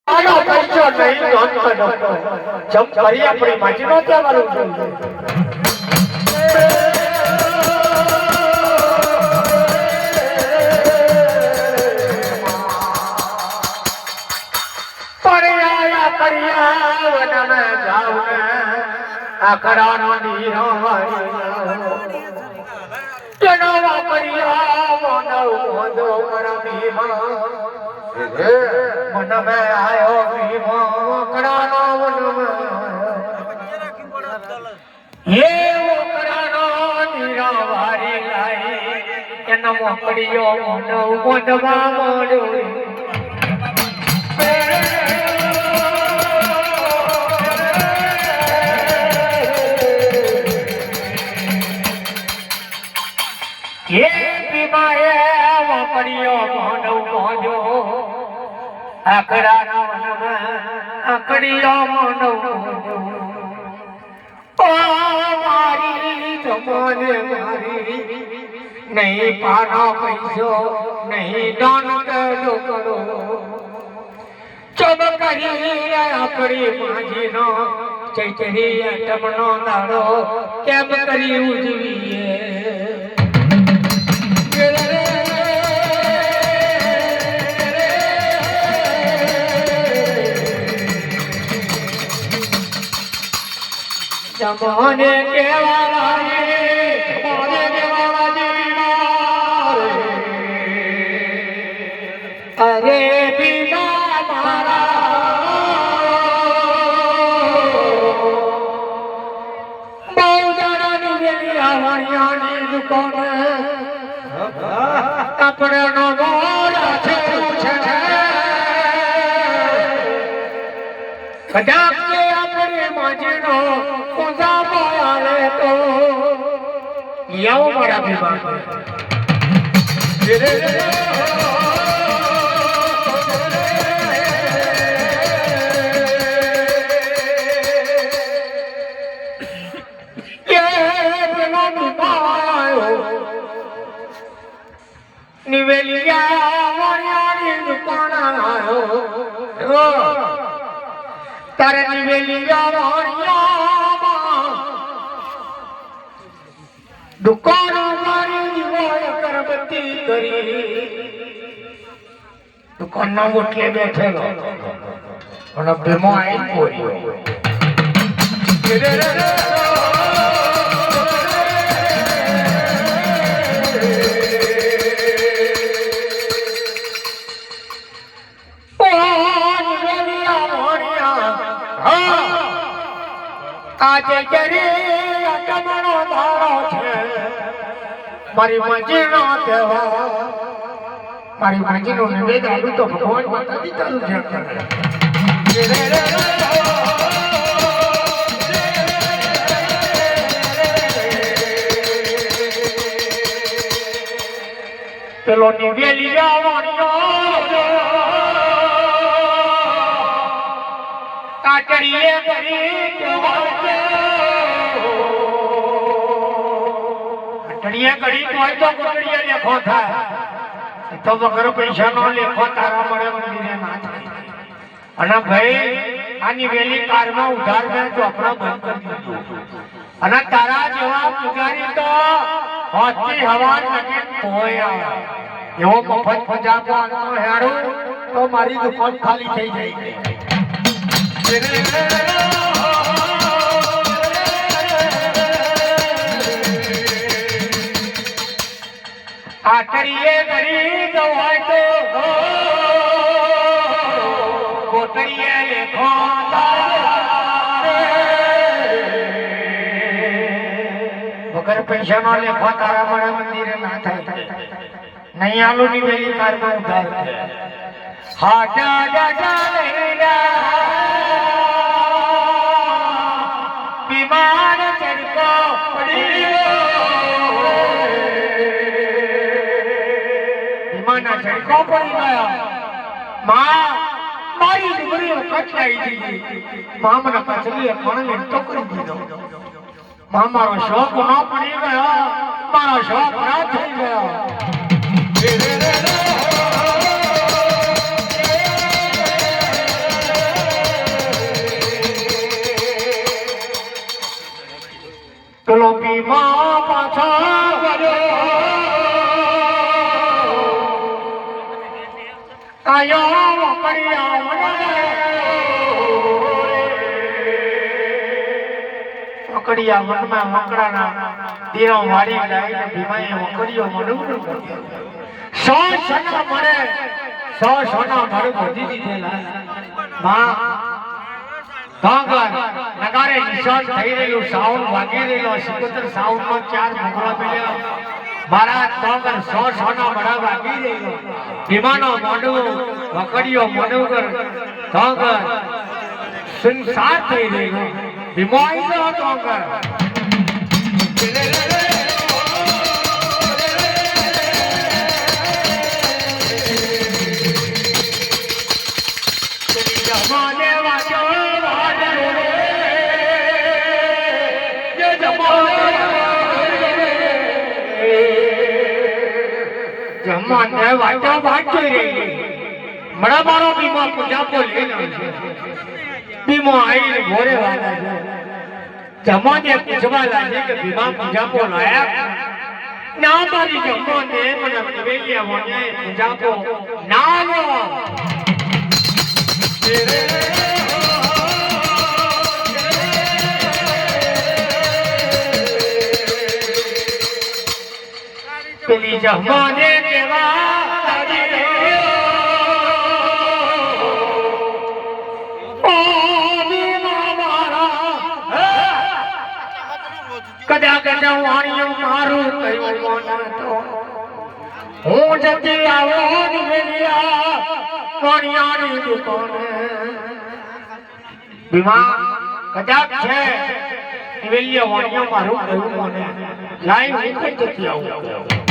આનો પૈસો નહીં નોંધતો નહોતો જમ કરી આપણી માજીનો કહેવાનું જોઈએ પરિયા પરિયા વનમે જાઉને આકડાનો નીરો વાળ્યો જનો પરિયા મનવ મોદો પરમીમાં मन में आयो भीमो वकड़ानो वन में ये वकड़ानो नीरा वारी लाई एना मोकड़ियो मन मोडवा मोडो ये भीमाए मोकड़ियो मन मोडो आकड़ा आकड़िया मनो ओ मारी जमाने मारी नहीं पाना पैसो नहीं दान करो करो चब करी आकड़ी माजी नो चैतरी अटमनो दाड़ो केम करी उजवीए जमाने के वाला जमाने के वाला बीमार अरे बीमार मारा बहुजन निवेलिया वाणियानी दुकान अपने नो मोड़ा छे कदाप के अपने माजीनो तो याओ मारा बीमार निवेलिया वाणी दुकान आयो तारे निवेलिया वाणिया दुकान मारी दिवाय करबती करी दुकान ना उठले बैठेलो અને ભેમો આઈ પોર્યો આજે જરી અટમણો ધારો છે મારી માજીનો કહેવા મારી માજીનો નિવેદ આલું તો ભગવાન માતા દીતાનું છે પેલો નિવેલિયા વાણિયો કાટડીએ કરી કડીએ કડી કોઈ તો કડીએ લેખો થાય તો વગર પૈસા નો લેખો તારા મળે મંદિરે ના થાય અને ભાઈ આની વેલી કારમાં ઉધાર મેં ચોપડા બંધ કરી દીધું અને તારા જેવા પૂજારી તો હોતી હવા નકે કોઈ આવે એવો મફત પંજાબ નો હેડું તો મારી દુકાન ખાલી થઈ જાય आकड़िए गरी गवाय तो कोटड़िए लेखो वगर पैसा नो लेखो तारा मरे मंदिरे ना थाय नहीं आलू नी वेली कार में उधार हाटा जाजा लेला बीमार चढ़को पड़ी झटको पड़ी गया मां मारी डुगरी कटलाई दी मां मन कचली पण ने तो कर दीधो मां मारो शौक न पड़ी गया मारो शौक ना થઈ ગયો ભીમા પાછા વળ્યો આયો વકડિયા વનમાં મકડાના દીરો વાળી લાઈને ભીમાએ વકડિયો મડું સો સોના મળે સો સોના મળે બધી દીધેલા માં કાંગર નગારે નિશાન થઈ રહેલું સાઉન્ડ વાગી રહેલો સિકંદર સાઉન્ડ માં ચાર ભૂગળા મળ્યા મારા કાંગર સો સોના મળા વાગી રહેલો ભીમાનો મોઢું વકડિયો મડું કાંગર સંસાર થઈ રહેલો ભીમો આવી ગયો કાંગર જમાને વાતો વાંચી રહી મડા મારો બીમો પૂજા તો લઈને બીમો આઈ ઘોરે વાળા છે જમાને પૂછવા લાગે કે બીમા પૂજા તો લાયા ના મારી જમાને મને વેલિયા વણ્યા પૂજા તો ના લો પેલી જમાને કેવા કદાચ વાણિયું મારું કયું મોનાતો હું જતી આવો વેલિયા વાણિયાની દુકાને બીમા કદાચ છે વેલિયા વાણિયું મારું કયું મોને લાઈ હું કઈ જતી આવું